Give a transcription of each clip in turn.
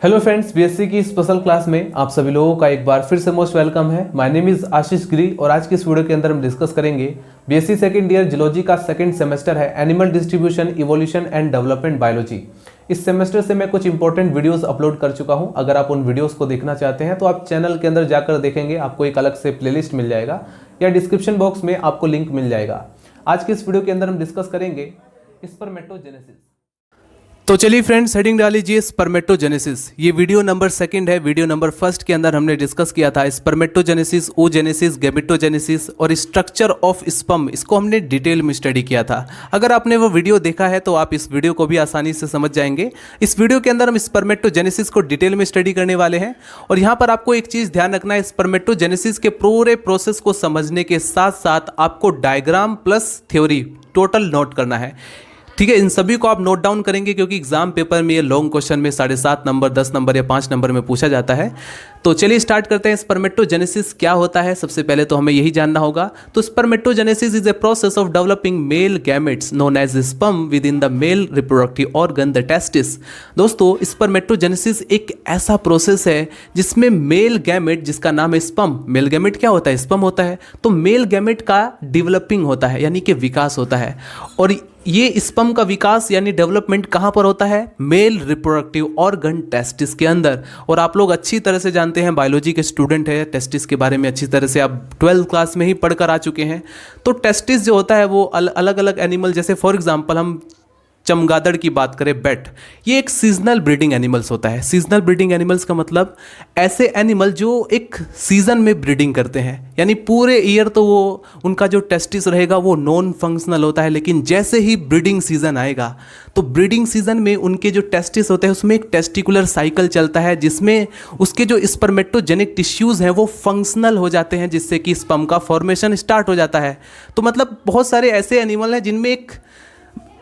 Hello friends, BSc की special class में आप सभी लोगों का एक बार फिर से मोस्ट वेलकम है। माय नेम इज आशीष गिरी और आज की इस वीडियो के अंदर हम डिस्कस करेंगे बीएससी सेकंड ईयर जियोलॉजी का सेकंड सेमेस्टर है animal distribution, evolution and development biology. इस सेमेस्टर से मैं कुछ इंपॉर्टेंट वीडियोस अपलोड कर चुका हूं। अगर आप उन वीडियोस को देखना चाहते हैं तो आप चैनल के अंदर जाकर देखेंगे, आपको एक अलग से प्लेलिस्ट मिल जाएगा या डिस्क्रिप्शन बॉक्स में आपको लिंक मिल जाएगा। आज के इस वीडियो के अंदर हम डिस्कस करेंगे स्पर्मेटोजेनेसिस। तो चलिए फ्रेंड्स, हेडिंग डाल लीजिए स्पर्मेटोजेनेसिस। ये वीडियो नंबर सेकंड है। वीडियो नंबर फर्स्ट के अंदर हमने डिस्कस किया था स्पर्मेटोजेनेसिस, oogenesis, गैमेटोजेनेसिस और स्ट्रक्चर ऑफ स्पर्म। इसको हमने डिटेल में स्टडी किया था। अगर आपने वो वीडियो देखा है तो आप इस वीडियो को भी आसानी से समझ जाएंगे। इस वीडियो के अंदर हम स्पर्मेटोजेनेसिस को डिटेल में स्टडी करने वाले हैं और यहाँ पर आपको एक चीज़ ध्यान रखना है, स्पर्मेटोजेनेसिस के पूरे प्रोसेस को समझने के साथ साथ आपको diagram plus theory total note करना है। ठीक है, इन सभी को आप नोट डाउन करेंगे क्योंकि एग्जाम पेपर में ये लॉन्ग क्वेश्चन में 7.5 नंबर, 10 नंबर या 5 नंबर में पूछा जाता है। तो चलिए स्टार्ट करते हैं। स्पर्मेटोजेनेसिस क्या होता है, सबसे पहले तो हमें यही जानना होगा। तो spermatogenesis is a process of developing male gametes known as sperm within the male reproductive organ the testis. दोस्तों, स्पर्मेटोजेनेसिस एक ऐसा प्रोसेस है जिसमें मेल गैमेट, जिसका नाम है स्पर्म, मेल गैमेट क्या होता है, स्पर्म होता है, तो मेल गैमेट का डेवलपिंग होता है यानी कि विकास होता है। और ये स्पर्म का विकास यानी डेवलपमेंट कहाँ पर होता है, मेल रिप्रोडक्टिव ऑर्गन टेस्टिस के अंदर। और आप लोग अच्छी तरह से जानते हैं, बायोलॉजी के स्टूडेंट है, टेस्टिस के बारे में अच्छी तरह से आप 12th क्लास में ही पढ़कर आ चुके हैं। तो टेस्टिस जो होता है वो अलग अलग एनिमल, जैसे फॉर एग्जांपल हम चमगादड़ की बात करें, बैट, ये एक सीजनल ब्रीडिंग एनिमल्स होता है। सीजनल ब्रीडिंग एनिमल्स का मतलब ऐसे एनिमल जो एक सीजन में ब्रीडिंग करते हैं, यानी पूरे ईयर तो वो उनका जो टेस्टिस रहेगा वो नॉन फंक्शनल होता है, लेकिन जैसे ही ब्रीडिंग सीजन आएगा तो ब्रीडिंग सीजन में उनके जो टेस्टिस होते हैं उसमें एक टेस्टिकुलर साइकिल चलता है जिसमें उसके जो स्पर्मेटोजेनिक टिश्यूज़ हैं वो फंक्शनल हो जाते हैं, जिससे कि स्पर्म का फॉर्मेशन स्टार्ट हो जाता है। तो मतलब बहुत सारे ऐसे एनिमल हैं जिनमें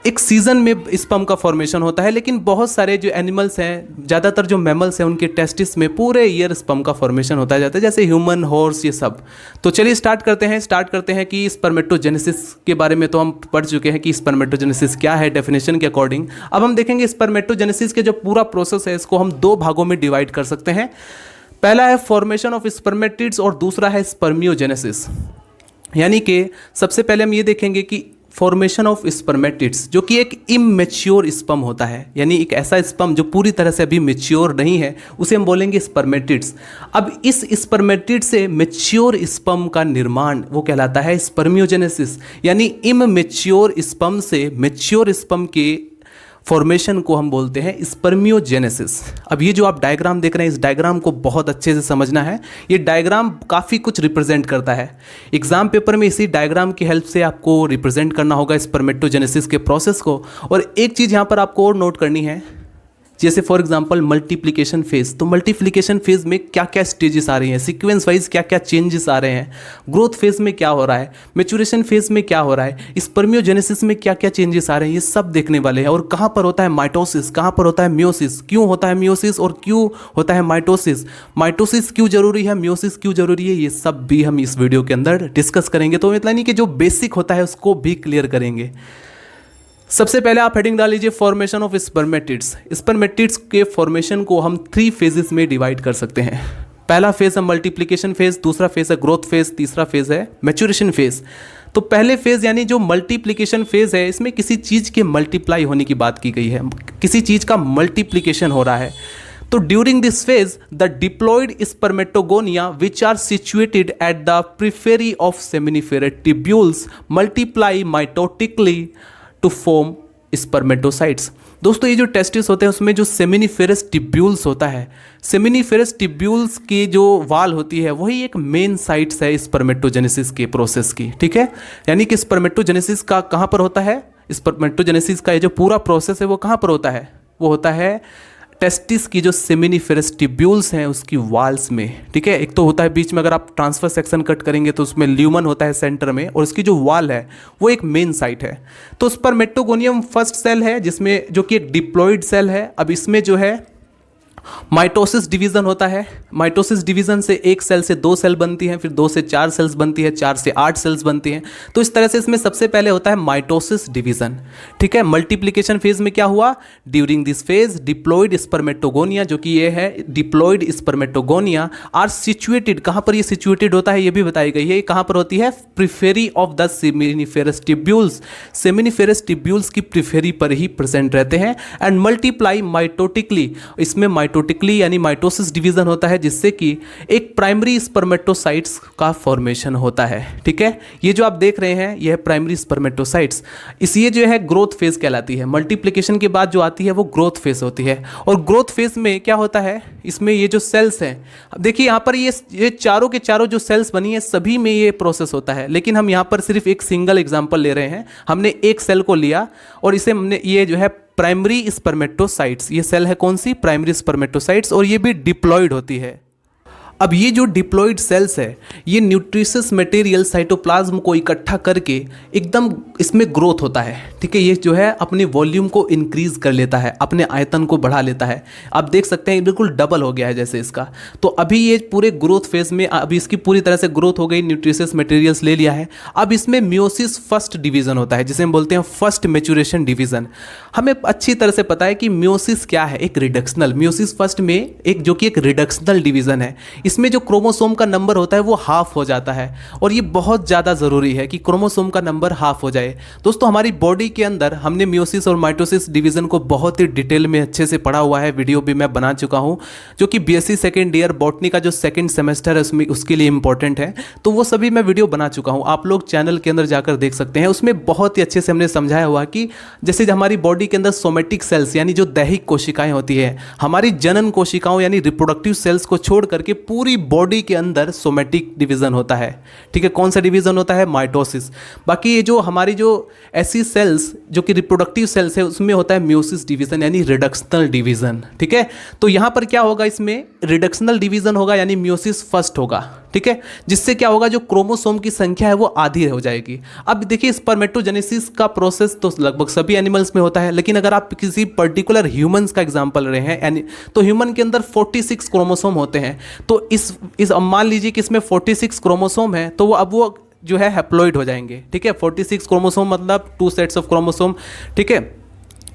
एक सीजन में स्पर्म का फॉर्मेशन होता है, लेकिन बहुत सारे जो एनिमल्स हैं, ज़्यादातर जो मैमल्स हैं, उनके टेस्टिस में पूरे ईयर स्पर्म का फॉर्मेशन होता जाता है, जैसे ह्यूमन, हॉर्स, ये सब। तो चलिए स्टार्ट करते हैं कि स्पर्मेटोजेनेसिस के बारे में तो हम पढ़ चुके हैं कि स्पर्मेटोजेनेसिस क्या है डेफिनेशन के अकॉर्डिंग। अब हम देखेंगे स्पर्मेटोजेनेसिस के जो पूरा प्रोसेस है इसको हम 2 भागों में डिवाइड कर सकते हैं। पहला है फॉर्मेशन ऑफ स्पर्मेटिड्स और दूसरा है स्पर्मियोजेनेसिस। यानी कि सबसे पहले हम ये देखेंगे कि फॉर्मेशन ऑफ स्पर्मेटिड्स, जो कि एक इमेच्योर स्पर्म होता है, यानी एक ऐसा स्पर्म जो पूरी तरह से अभी मेच्योर नहीं है, उसे हम बोलेंगे स्पर्मेटिड्स। अब इस स्पर्मेटिड से मेच्योर स्पर्म का निर्माण वो कहलाता है स्पर्मियोजेनेसिस, यानी इमेच्योर स्पर्म से मेच्योर स्पर्म के फॉर्मेशन को हम बोलते हैं स्पर्मियोजेनेसिस। अब ये जो आप डायग्राम देख रहे हैं, इस डायग्राम को बहुत अच्छे से समझना है। ये डायग्राम काफ़ी कुछ रिप्रेजेंट करता है। एग्जाम पेपर में इसी डायग्राम की हेल्प से आपको रिप्रेजेंट करना होगा स्पर्मेटोजेनेसिस के प्रोसेस को। और एक चीज़ यहाँ पर आपको और नोट करनी है, जैसे फॉर एग्जांपल मल्टीप्लिकेशन फेज। तो मल्टीप्लिकेशन फेज में क्या क्या स्टेजेस आ रही हैं, सीक्वेंस वाइज क्या क्या चेंजेस आ रहे हैं, ग्रोथ फेज में क्या हो रहा है, मैच्योरेशन फेज में क्या हो रहा है, स्पर्मियोजेनेसिस में क्या क्या चेंजेस आ रहे हैं, ये सब देखने वाले हैं। और कहाँ पर होता है माइटोसिस, कहाँ पर होता है मियोसिस, क्यों होता है मियोसिस और क्यों होता है माइटोसिस, माइटोसिस क्यों जरूरी है, मियोसिस क्यों जरूरी है, ये सब भी हम इस वीडियो के अंदर डिस्कस करेंगे। तो मतलब नहीं कि जो बेसिक होता है उसको भी क्लियर करेंगे। सबसे पहले आप हेडिंग डाल लीजिए फॉर्मेशन ऑफ स्पर्मेटिड्स। स्पर्मेटिड्स के फॉर्मेशन को हम 3 फेजेस में डिवाइड कर सकते हैं। पहला फेज है मल्टीप्लिकेशन फेज, दूसरा फेज है ग्रोथ फेज, तीसरा फेज है मैच्योरेशन फेज। तो पहले फेज यानी जो मल्टीप्लिकेशन फेज है, इसमें किसी चीज़ के मल्टीप्लाई होने की बात की गई है, किसी चीज़ का मल्टीप्लिकेशन हो रहा है। तो during this phase the diploid spermatogonia which are situated at the periphery of seminiferous tubules multiply mitotically to form spermatocytes. दोस्तों, ये जो टेस्टिस होते हैं उसमें जो सेमिनिफेरस ट्यूब्यूल्स होता है, सेमिनिफेरस ट्यूब्यूल्स की जो वाल होती है वही एक मेन साइट्स है स्पर्मेटोजेनेसिस के प्रोसेस की। ठीक है, यानी कि स्पर्मेटोजेनेसिस का कहाँ पर होता है, स्पर्मेटोजेनेसिस का ये जो पूरा प्रोसेस है वो कहाँ पर होता है, वो होता है टेस्टिस की जो सेमिनिफेरस ट्यूब्यूल्स हैं उसकी वाल्स में। ठीक है, एक तो होता है बीच में, अगर आप ट्रांसफर सेक्शन कट करेंगे तो उसमें ल्यूमन होता है सेंटर में, और इसकी जो वाल है वो एक मेन साइट है। तो स्पर्मेटोगोनियम फर्स्ट सेल है जिसमें, जो कि एक डिप्लॉयड सेल है। अब इसमें जो है माइटोसिस डिवीजन होता है। माइटोसिस डिवीजन से एक सेल से दो सेल बनती हैं, फिर दो से चार सेल्स बनती है, चार से आठ सेल्स बनती हैं। तो इस तरह से इसमें सबसे पहले होता है माइटोसिस डिवीजन। ठीक है, मल्टीप्लिकेशन फेज में क्या हुआ, during this phase diploid spermatogonia, जो कि ये है डिप्लॉइड स्पर्मेटोगोनिया आर सिचुएटेड। कहाँ पर ये सिचुएटेड होता है ये भी बताई गई है, कहाँ पर होती है, periphery of the seminiferous tubules. Seminiferous tubules की प्रिफेरी पर ही प्रेजेंट रहते हैं एंड मल्टीप्लाई माइटोटिकली। इसमें माइटोटिकली यानी माइटोसिस डिवीजन होता है, जिससे कि एक प्राइमरी स्पर्मेटोसाइट्स का फॉर्मेशन होता है। ठीक है, ये जो आप देख रहे हैं यह है प्राइमरी स्पर्मेटोसाइट्स। इस ये जो है ग्रोथ फेज कहलाती है। मल्टीप्लिकेशन के बाद जो आती है वो ग्रोथ फेज होती है। और ग्रोथ फेज में क्या होता है, इसमें ये जो सेल्स हैं, अब देखिए यहाँ पर ये चारों के चारों जो सेल्स बनी है सभी में ये प्रोसेस होता है, लेकिन हम यहाँ पर सिर्फ एक सिंगल एग्जांपल ले रहे हैं। हमने एक सेल को लिया और इसे हमने ये जो है प्राइमरी स्पर्मेटोसाइट्स, ये सेल है कौन सी, प्राइमरी स्पर्मेटोसाइट्स, और ये भी डिप्लॉइड होती है। अब ये जो डिप्लॉइड सेल्स है ये न्यूट्रिशस मटेरियल साइटोप्लाज्म को इकट्ठा करके एकदम इसमें ग्रोथ होता है। ठीक है, ये जो है अपने वॉल्यूम को इंक्रीज कर लेता है, अपने आयतन को बढ़ा लेता है। आप देख सकते हैं बिल्कुल डबल हो गया है जैसे इसका। तो अभी ये पूरे ग्रोथ फेज में अभी इसकी पूरी तरह से ग्रोथ हो गई, न्यूट्रिशस मटेरियल्स ले लिया है। अब इसमें मियोसिस फर्स्ट डिवीजन होता है, जिसे हम बोलते हैं फर्स्ट मैच्योरेशन डिवीजन। हमें अच्छी तरह से पता है कि मियोसिस क्या है, एक रिडक्शनल, मियोसिस फर्स्ट में एक जो कि एक रिडक्शनल डिवीजन है। इसमें जो क्रोमोसोम का नंबर होता है वो हाफ हो जाता है, और ये बहुत ज़्यादा ज़रूरी है कि क्रोमोसोम का नंबर हाफ हो जाए। दोस्तों हमारी बॉडी के अंदर हमने मियोसिस और माइटोसिस डिवीज़न को बहुत ही डिटेल में अच्छे से पढ़ा हुआ है, वीडियो भी मैं बना चुका हूँ, जो कि बीएससी सेकेंड ईयर बॉटनी का जो सेकेंड सेमेस्टर है उसमें उसके लिए इंपॉर्टेंट है। तो वो सभी मैं वीडियो बना चुका हूँ, आप लोग चैनल के अंदर जाकर देख सकते हैं। उसमें बहुत ही अच्छे से हमने समझाया हुआ कि जैसे हमारी बॉडी के अंदर सोमेटिक सेल्स यानी जो दैहिक कोशिकाएं होती है, हमारी जनन कोशिकाओं यानी रिप्रोडक्टिव सेल्स को छोड़ करके पूरी बॉडी के अंदर सोमेटिक डिवीजन होता है। ठीक है, कौन सा डिवीजन होता है, माइटोसिस। बाकी ये जो हमारी जो ऐसी सेल्स जो कि रिप्रोडक्टिव सेल्स है उसमें होता है मियोसिस डिवीजन यानी रिडक्शनल डिवीजन। ठीक है, तो यहाँ पर क्या होगा, इसमें रिडक्शनल डिवीजन होगा यानी मियोसिस फर्स्ट होगा। ठीक है, जिससे क्या होगा, जो क्रोमोसोम की संख्या है वो आधी हो जाएगी। अब देखिए स्पर्मेटोजेनेसिस का प्रोसेस तो लगभग सभी एनिमल्स में होता है, लेकिन अगर आप किसी पर्टिकुलर ह्यूमंस का एग्जांपल रहे हैं तो ह्यूमन के अंदर 46 क्रोमोसोम होते हैं। तो इस अब मान लीजिए कि इसमें 46 क्रोमोसोम है, तो वो जो है हैप्लॉइड हो जाएंगे। ठीक है, 46 क्रोमोसोम मतलब 2 सेट्स ऑफ क्रोमोसोम। ठीक है,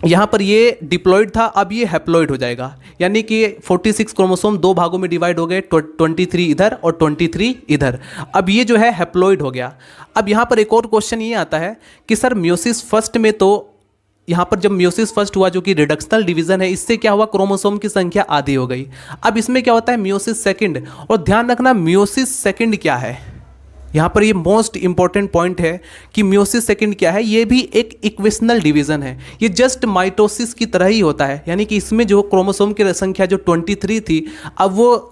यहाँ पर ये डिप्लॉइड था, अब ये हैप्लॉइड हो जाएगा, यानी कि 46 क्रोमोसोम दो भागों में डिवाइड हो गए, 23 इधर और 23 इधर। अब ये जो है हैप्लॉइड हो गया। अब यहाँ पर एक और क्वेश्चन ये आता है कि सर मियोसिस फर्स्ट में तो यहाँ पर जब मियोसिस फर्स्ट हुआ जो कि रिडक्शनल डिवीजन है, इससे क्या हुआ, क्रोमोसोम की संख्या आधी हो गई। अब इसमें क्या होता है, मियोसिस सेकंड। और ध्यान रखना मियोसिस सेकंड क्या है, यहाँ पर ये मोस्ट इंपॉर्टेंट पॉइंट है कि मियोसिस सेकंड क्या है, ये भी एक इक्वेशनल डिवीजन है। ये जस्ट माइटोसिस की तरह ही होता है, यानी कि इसमें जो क्रोमोसोम की संख्या जो 23 थी, अब वो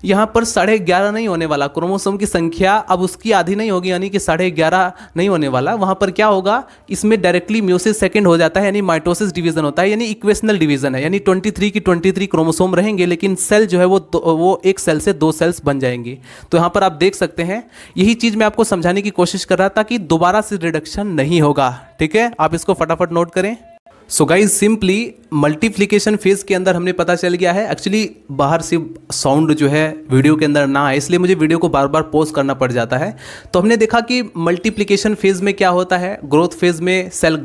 यहाँ पर 11.5 नहीं होने वाला, क्रोमोसोम की संख्या अब उसकी आधी नहीं होगी, यानी कि 11.5 नहीं होने वाला। वहाँ पर क्या होगा, इसमें डायरेक्टली मियोसिस सेकंड हो जाता है, यानी माइटोसिस डिवीजन होता है, यानी इक्वेशनल डिवीजन है। यानी 23 की 23 क्रोमोसोम रहेंगे, लेकिन सेल जो है वो एक सेल से 2 सेल्स बन जाएंगी। तो यहाँ पर आप देख सकते हैं, यही चीज़ मैं आपको समझाने की कोशिश कर रहा था कि दोबारा से रिडक्शन नहीं होगा। ठीक है, आप इसको फटाफट नोट करें। So guys simply multiplication phase के अंदर हमने पता चल गया है। एक्चुअली बाहर से साउंड जो है वीडियो के अंदर ना आए, इसलिए मुझे वीडियो को बार बार पॉज करना पड़ जाता है। तो हमने देखा कि मल्टीप्लिकेशन फेज में क्या होता है, ग्रोथ फेज में सेल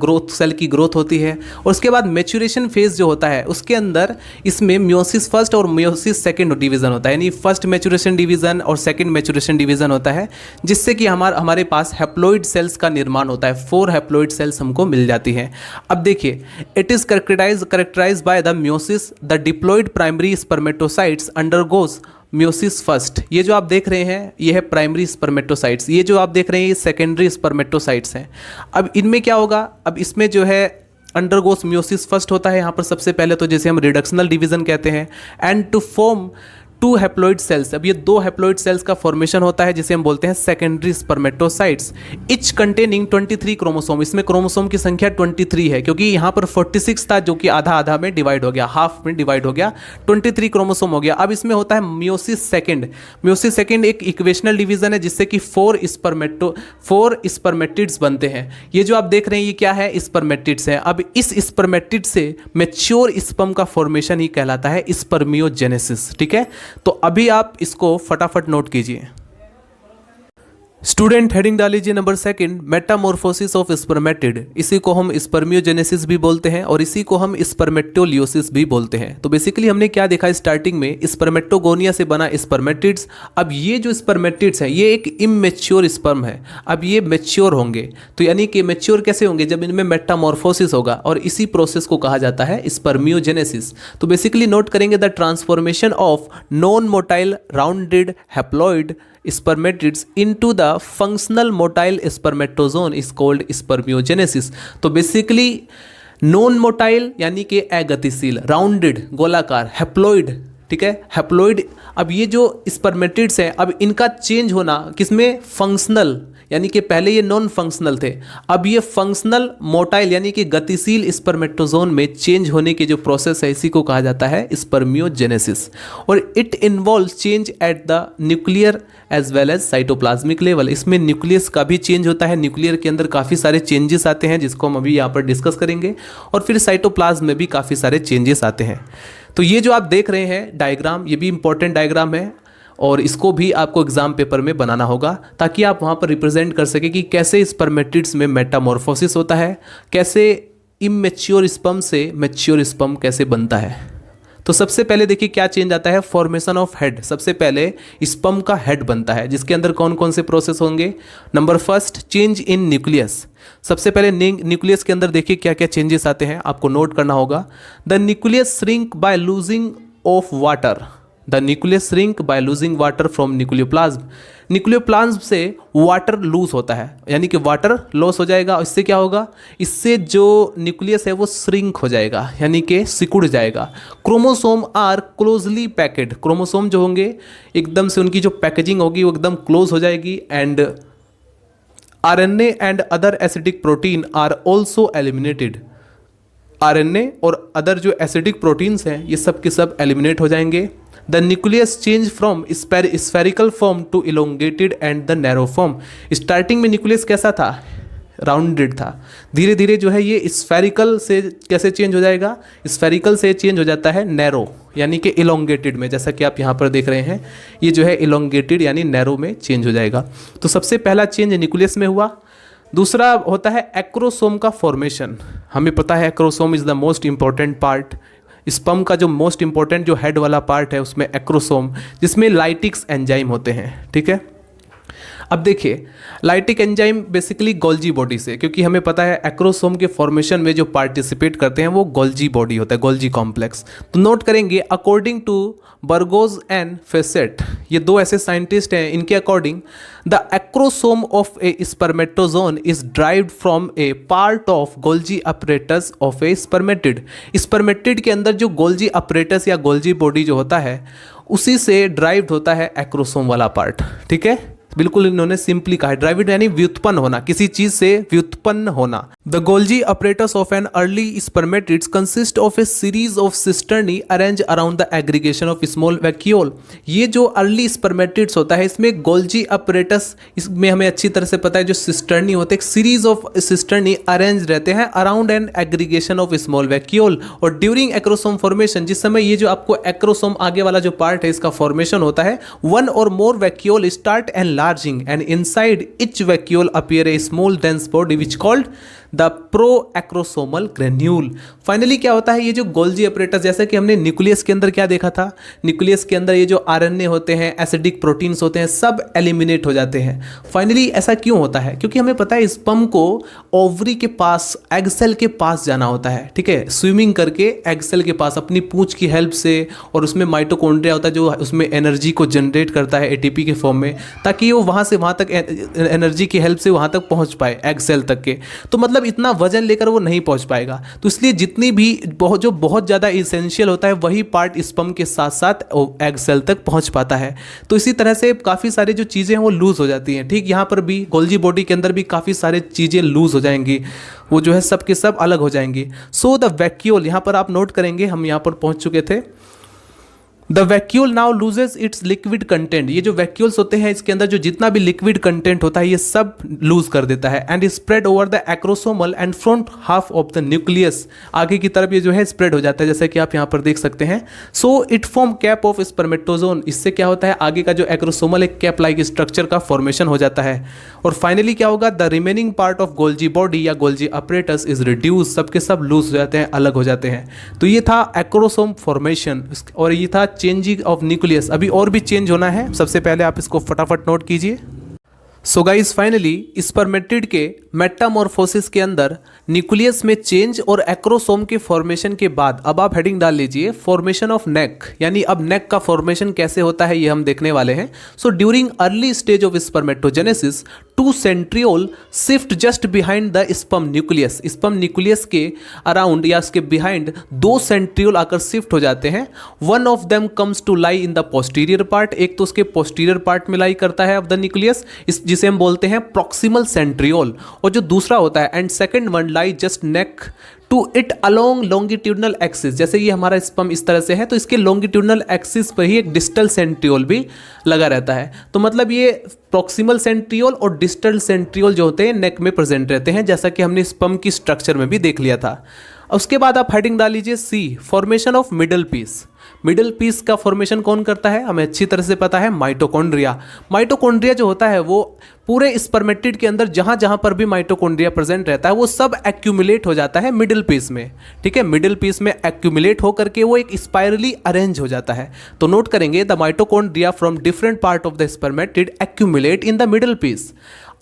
की ग्रोथ होती है, और उसके बाद मैच्योरेशन फेज जो होता है उसके अंदर इसमें मियोसिस फर्स्ट और मियोसिस सेकेंड डिवीजन होता है, यानी फर्स्ट मैच्योरेशन डिवीजन और सेकेंड मैच्योरेशन डिवीजन होता है, जिससे कि हमारे पास हैप्लॉइड सेल्स का निर्माण होता है। 4 हैप्लॉइड सेल्स हमको मिल जाती हैं। अब देखिए, it is characterized by the meiosis, the diploid primary spermatocytes undergoes meiosis first। ये जो आप देख रहे हैं ये है प्राइमरी स्पर्मेटोसाइट्स, ये जो आप देख रहे हैं ये सेकेंडरी स्पर्मेटोसाइट्स हैं। अब इनमें क्या होगा, अब इसमें जो है अंडरगोस मियोसिस फर्स्ट होता है यहाँ पर सबसे पहले, तो जैसे हम रिडक्शनल डिवीजन कहते हैं, and to form 2 haploid cells, अब ये 2 हैप्लॉइड सेल्स का फॉर्मेशन होता है जिसे हम बोलते हैं secondary spermatocytes, etch containing 23 chromosome. इसमें क्रोमोसोम की संख्या 23 है, क्योंकि यहाँ पर 46 था जो कि आधा आधा में डिवाइड हो गया, हाफ में डिवाइड हो गया, 23 क्रोमोसोम हो गया। अब इसमें होता है मियोसिस सेकेंड। मियोसिस सेकेंड एक इक्वेशनल डिवीजन है जिससे कि 4 स्पर्मेटिड्स बनते हैं। ये जो आप देख रहे हैं ये क्या है, स्पर्मेटिड्स है। अब इस स्पर्मेटिड से मैच्योर स्पर्म का फॉर्मेशन ही कहलाता है स्पर्मियोजेनेसिस। ठीक है, तो अभी आप इसको फटाफट नोट कीजिए। स्टूडेंट हेडिंग डालीजिए नंबर 2, मेटामॉर्फोसिस ऑफ स्पर्मेटिड। इसी को हम स्पर्मियोजेनेसिस भी बोलते हैं और इसी को हम स्पर्मेटोलियोसिस भी बोलते हैं। तो बेसिकली हमने क्या देखा स्टार्टिंग में, स्पर्मेटोगोनिया से बना स्पर्मेटिड्स। अब ये जो स्पर्मेटिड्स हैं ये एक इमेच्योर स्पर्म है, अब ये मैच्योर होंगे। तो यानी कि मैच्योर कैसे होंगे, जब इनमें मेटामॉर्फोसिस होगा, और इसी प्रोसेस को कहा जाता है स्पर्मियोजेनेसिस। तो बेसिकली नोट करेंगे the transformation of non motile rounded haploid spermatids into the functional motile spermatozoon is called spermiogenesis। तो बेसिकली नॉन मोटाइल यानी कि अगतिशील, राउंडेड गोलाकार, हैप्लॉइड, ठीक है, हैप्लॉइड। अब ये जो स्पर्मेटिड्स हैं अब इनका चेंज होना किसमें, फंक्शनल, यानी कि पहले ये नॉन फंक्शनल थे, अब ये फंक्शनल मोटाइल यानी कि गतिशील स्पर्मेटोजोन में चेंज होने की जो प्रोसेस है इसी को कहा जाता है स्पर्मियोजेनेसिस। और it involve change at the nuclear as well as cytoplasmic level. इसमें न्यूक्लियस का भी चेंज होता है, न्यूक्लियर के अंदर काफ़ी सारे चेंजेस आते हैं जिसको हम अभी यहाँ पर डिस्कस करेंगे, और फिर साइटोप्लाज्म में भी काफ़ी सारे चेंजेस आते हैं। तो ये जो आप देख रहे हैं डायग्राम, ये भी इंपॉर्टेंट डायग्राम है और इसको भी आपको एग्जाम पेपर में बनाना होगा ताकि आप वहाँ पर रिप्रेजेंट कर सके कि कैसे स्पर्मेटिड्स में मेटामॉर्फोसिस होता है, कैसे इमेच्योर स्पर्म से मैच्योर स्पर्म कैसे बनता है। तो सबसे पहले देखिए क्या चेंज आता है, फॉर्मेशन ऑफ हेड। सबसे पहले स्पर्म का हेड बनता है जिसके अंदर कौन कौन से प्रोसेस होंगे। Number 1, change in nucleus. सबसे पहले न्यूक्लियस के अंदर देखिए क्या क्या चेंजेस आते हैं, आपको नोट करना होगा। The nucleus shrink by losing of water, the nucleus shrink by losing water from nucleoplasm. Nucleoplasm से वाटर लूज होता है, यानी कि वाटर लॉस हो जाएगा। इससे क्या होगा, इससे जो न्यूक्लियस है वो श्रिंक हो जाएगा, यानी कि सिकुड़ जाएगा। Chromosome are closely packed, chromosome जो होंगे एकदम से उनकी जो पैकेजिंग होगी वो एकदम क्लोज हो जाएगी। And RNA and other acidic protein are also eliminated. RNA और अदर जो एसिडिक प्रोटीन्स हैं ये सब के सब एलिमिनेट हो जाएंगे। The nucleus change from spherical form to elongated and the narrow form. Starting में न्यूक्लियस कैसा था, राउंडेड था, धीरे धीरे जो है ये स्फेरिकल से कैसे चेंज हो जाएगा, स्फेरिकल से चेंज हो जाता है नैरो यानी कि इलोंगेटेड में, जैसा कि आप यहाँ पर देख रहे हैं ये जो है इलोंगेटेड यानी नैरो में चेंज हो जाएगा। तो सबसे पहला चेंज न्यूक्लियस में हुआ। दूसरा होता है एक्रोसोम का फॉर्मेशन। हमें पता है acrosome is the most important part. Sperm का जो मोस्ट इंपॉर्टेंट जो हेड वाला पार्ट है उसमें एक्रोसोम, जिसमें लाइटिक्स एंजाइम होते हैं। ठीक है, अब देखिए lytic enzyme basically Golgi body से, क्योंकि हमें पता है एक्रोसोम के फॉर्मेशन में जो पार्टिसिपेट करते हैं वो गोल्जी बॉडी होता है, गोल्जी कॉम्प्लेक्स। तो नोट करेंगे according to Burgos and Fawcett, ये दो ऐसे साइंटिस्ट हैं, इनके according the acrosome of a spermatozoon is derived from a part of Golgi apparatus of a spermatid. Spermatid के अंदर जो गोल्जी अपरेटस या गोल्जी बॉडी जो होता है उसी से ड्राइव्ड होता है एक्रोसोम वाला पार्ट। ठीक है, बिल्कुल इन्होंने सिंपली कहा, ड्राइविड यानी व्युत्पन्न होना, किसी चीज से व्युत्पन्न होना। The Golgi apparatus of an early spermatids consist of A series of cisternae arrange around the aggregation of small vacuole. ये जो अर्ली स्पर्मेटिड्स होता है इसमें गोल्जी अपरेटस, इसमें हमें अच्छी तरह से पता है जो सिस्टर्नी होते हैं, सीरीज ऑफ सिस्टर्नी अरेंज रहते हैं around an aggregation of small vacuole. और ड्यूरिंग एक्रोसोम फॉर्मेशन, जिस समय ये जो आपको एक्रोसोम आगे वाला जो पार्ट है इसका फॉर्मेशन होता है, वन और more vacuole start and and inside each vacuole appear a small dense body which called the proacrosomal granule. Finally क्या होता है, ये जो गोल्जी अपरेटस, जैसे कि हमने न्यूक्लियस के अंदर क्या देखा था, न्यूक्लियस के अंदर ये जो आरएनए होते हैं, एसिडिक प्रोटीन्स होते हैं, सब एलिमिनेट हो जाते हैं। फाइनली ऐसा क्यों होता है, क्योंकि हमें पता है स्पर्म को ओवरी के पास, एग सेल के पास जाना होता है। ठीक है, स्विमिंग करके एग सेल के पास अपनी पूंछ की हेल्प से, और उसमें माइटोकॉन्ड्रिया होता है जो उसमें एनर्जी को जनरेट करता है एटीपी के फॉर्म में, ताकि वो वहाँ से वहाँ तक एनर्जी की हेल्प से वहाँ तक पहुँच पाए एग सेल तक के। तो मतलब मतलब इतना वजन लेकर वो नहीं पहुंच पाएगा। तो इसलिए जितनी भी बहुत ज़्यादा इसेंशियल होता है वही पार्ट स्पर्म के साथ साथ एग सेल तक पहुंच पाता है। तो इसी तरह से काफ़ी सारी जो चीज़ें हैं वो लूज़ हो जाती हैं। ठीक यहाँ पर भी गोल्जी बॉडी के अंदर भी काफ़ी सारी चीज़ें लूज़ हो जाएंगी, वो जो है सब के सब अलग हो जाएंगी। सो द वैक्यूल, यहाँ पर आप नोट करेंगे, हम यहाँ पर पहुँच चुके थे। The vacuole now loses it's liquid content, ये जो वैक्यूल्स होते हैं इसके अंदर जो जितना भी लिक्विड कंटेंट होता है ये सब लूज कर देता है and spread over the acrosomal and front half of the nucleus, आगे की तरफ ये जो है स्प्रेड हो जाता है, जैसे कि आप यहाँ पर देख सकते हैं। So it form cap of spermatozoon, इससे क्या होता है आगे का जो एक्रोसोमल एक कैप लाइक स्ट्रक्चर का फॉर्मेशन हो जाता है। और फाइनली क्या होगा, the remaining part of Golgi body या गोल्जी अपरेटस इज रिड्यूस, सबके सब लूज हो जाते हैं, अलग हो जाते हैं। तो ये था एक्रोसोम फॉर्मेशन और ये था चेंजिंग ऑफ न्यूक्लियस। अभी और भी चेंज होना है, सबसे पहले आप इसको फटाफट नोट कीजिए। सो गाइस फाइनली स्पर्मेटिड के मेटामॉर्फोसिस के अंदर न्यूक्लियस में चेंज और एक्रोसोम के फॉर्मेशन के बाद अब आप हेडिंग डाल लीजिए फॉर्मेशन ऑफ नेक, यानी अब नेक का फॉर्मेशन कैसे होता है ये हम देखने वाले हैं। So during early stage of spermatogenesis to centriole shift just behind the sperm nucleus, sperm nucleus के अराउंड या उसके बिहाइंड 2 सेंट्रियोल आकर शिफ्ट हो जाते हैं। One of them comes to lie in the posterior part, एक तो उसके पोस्टीरियर पार्ट में लाई करता है ऑफ द न्यूक्लियस, जिसे हम बोलते हैं प्रॉक्सिमल सेंट्रियोल, और जो दूसरा होता है and second one lie just next to it along longitudinal axis, जैसे ये हमारा स्पर्म इस तरह से है तो इसके लॉन्गिट्यूडनल एक्सिस पर ही एक डिस्टल सेंट्रियोल भी लगा रहता है। तो मतलब ये प्रॉक्सिमल सेंट्रियोल और डिस्टल सेंट्रियोल जो होते हैं नेक में प्रेजेंट रहते हैं, जैसा कि हमने स्पर्म की स्ट्रक्चर में भी देख लिया था। उसके बाद आप हेडिंग डाल लीजिए C, formation of middle piece. Middle piece का फॉर्मेशन कौन करता है, हमें अच्छी तरह से पता है, माइटोकॉन्ड्रिया। माइटोकॉन्ड्रिया जो होता है वो पूरे स्पर्मेटिड के अंदर जहां जहां पर भी माइटोकॉन्ड्रिया प्रेजेंट रहता है वो सब एक्यूमुलेट हो जाता है मिडिल पीस में। ठीक है, मिडिल पीस में एक्यूमुलेट होकर के वो एक स्पाइरली अरेंज हो जाता है। तो नोट करेंगे, the mitochondria from different part of the spermatid accumulate in the middle piece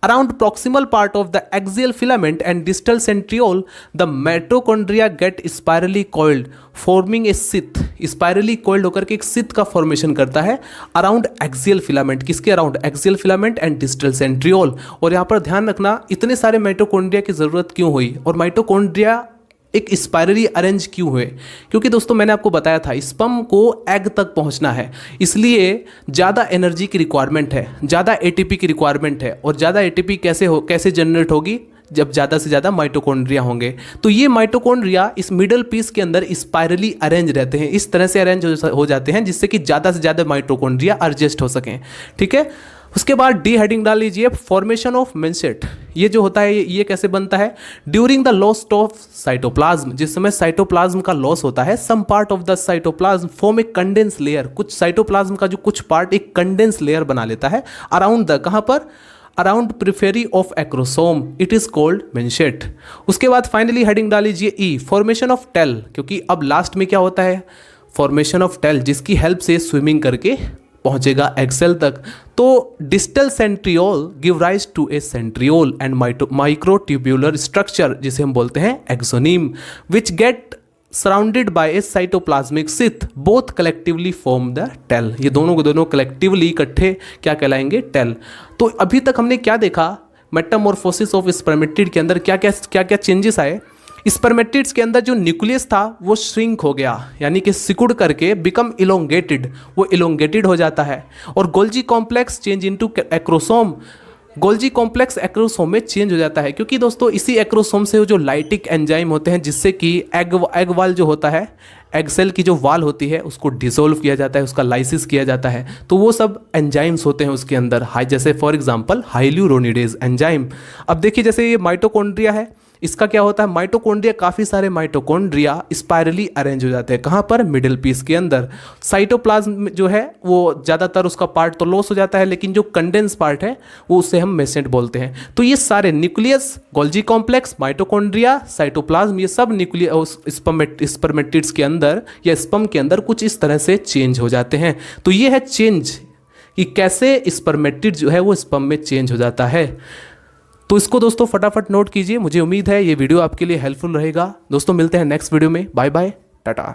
around proximal part of the axial filament and distal centriole. The mitochondria get spirally coiled forming a sheath, spirally coiled होकर के एक sheath का formation करता है around axial filament, किसके around axial filament and distal centriole। और यहाँ पर ध्यान रखना इतने सारे माइटोकॉन्ड्रिया की ज़रूरत क्यों हुई और माइटोकॉन्ड्रिया एक स्पाइरली अरेंज क्यों हुए, क्योंकि दोस्तों मैंने आपको बताया था स्पर्म को एग तक पहुंचना है, इसलिए ज़्यादा एनर्जी की रिक्वायरमेंट है, ज़्यादा एटीपी की रिक्वायरमेंट है। और ज़्यादा एटीपी कैसे जनरेट होगी, जब ज़्यादा से ज़्यादा माइटोकॉन्ड्रिया होंगे। तो ये माइटोकॉन्ड्रिया इस मिडल पीस के अंदर स्पाइरली अरेंज रहते हैं, इस तरह से अरेंज हो जाते हैं जिससे कि ज़्यादा से ज़्यादा माइटोकॉन्ड्रिया एडजस्ट हो सकें। ठीक है, उसके बाद डी हेडिंग डाल लीजिए, फॉर्मेशन ऑफ मेंसेट। ये जो होता है ये कैसे बनता है, during the loss of cytoplasm, जिस समय साइटोप्लाज्म का लॉस होता है, some part of the cytoplasm form a condense layer, कुछ साइटोप्लाज्म का जो कुछ पार्ट एक कंडेंस लेयर बना लेता है अराउंड द, कहाँ पर, around periphery of acrosome, it is called manchette. उसके बाद फाइनली हेडिंग डाल लीजिए ई, फॉर्मेशन ऑफ टेल, क्योंकि अब लास्ट में क्या होता है, फॉर्मेशन ऑफ टेल, जिसकी हेल्प से स्विमिंग करके पहुंचेगा एक्सेल तक। तो distal centriole give rise to a centriole and microtubular structure, जिसे हम बोलते हैं axoneme, which get surrounded by a cytoplasmic sheath, both collectively form the tail. ये दोनों को दोनों कलेक्टिवली इकट्ठे क्या कहलाएंगे, टेल। तो अभी तक हमने क्या देखा, मेटामॉर्फोसिस ऑफ स्पर्मेटिड के अंदर क्या क्या चेंजेस आए। स्पर्मेटिड्स के अंदर जो न्यूक्लियस था वो श्रिंक हो गया, यानी कि सिकुड़ करके बिकम इलोंगेटेड, वो इलोंगेटेड हो जाता है। और Golgi complex change into acrosome, Golgi complex acrosome में चेंज हो जाता है, क्योंकि दोस्तों इसी एक्रोसोम से जो लाइटिक एंजाइम होते हैं जिससे कि एग वाल जो होता है, एग सेल की जो वाल होती है उसको डिसोल्व किया जाता है, उसका लाइसिस किया जाता है। तो वो सब एंजाइम्स होते हैं उसके अंदर, जैसे फॉर एग्जांपल हाइल्यूरोनिडेज एंजाइम। अब देखिए जैसे ये माइटोकॉन्ड्रिया है, इसका क्या होता है, माइटोकॉन्ड्रिया, काफ़ी सारे माइटोकॉन्ड्रिया स्पाइरली अरेंज हो जाते हैं, कहाँ पर, मिडिल पीस के अंदर। साइटोप्लाज्म जो है वो ज़्यादातर उसका पार्ट तो लॉस हो जाता है, लेकिन जो कंडेंस पार्ट है वो उससे हम मेसेंट बोलते हैं। तो ये सारे nucleus, Golgi complex, mitochondria, cytoplasm, ये सब स्पर्मेटिड्स के अंदर या स्पर्म के अंदर कुछ इस तरह से चेंज हो जाते हैं। तो ये है चेंज, कि कैसे स्पर्मेटिड जो है वो स्पर्म में चेंज हो जाता है। तो इसको दोस्तों फटाफट नोट कीजिए, मुझे उम्मीद है ये वीडियो आपके लिए हेल्पफुल रहेगा। दोस्तों मिलते हैं नेक्स्ट वीडियो में, बाय बाय, टाटा।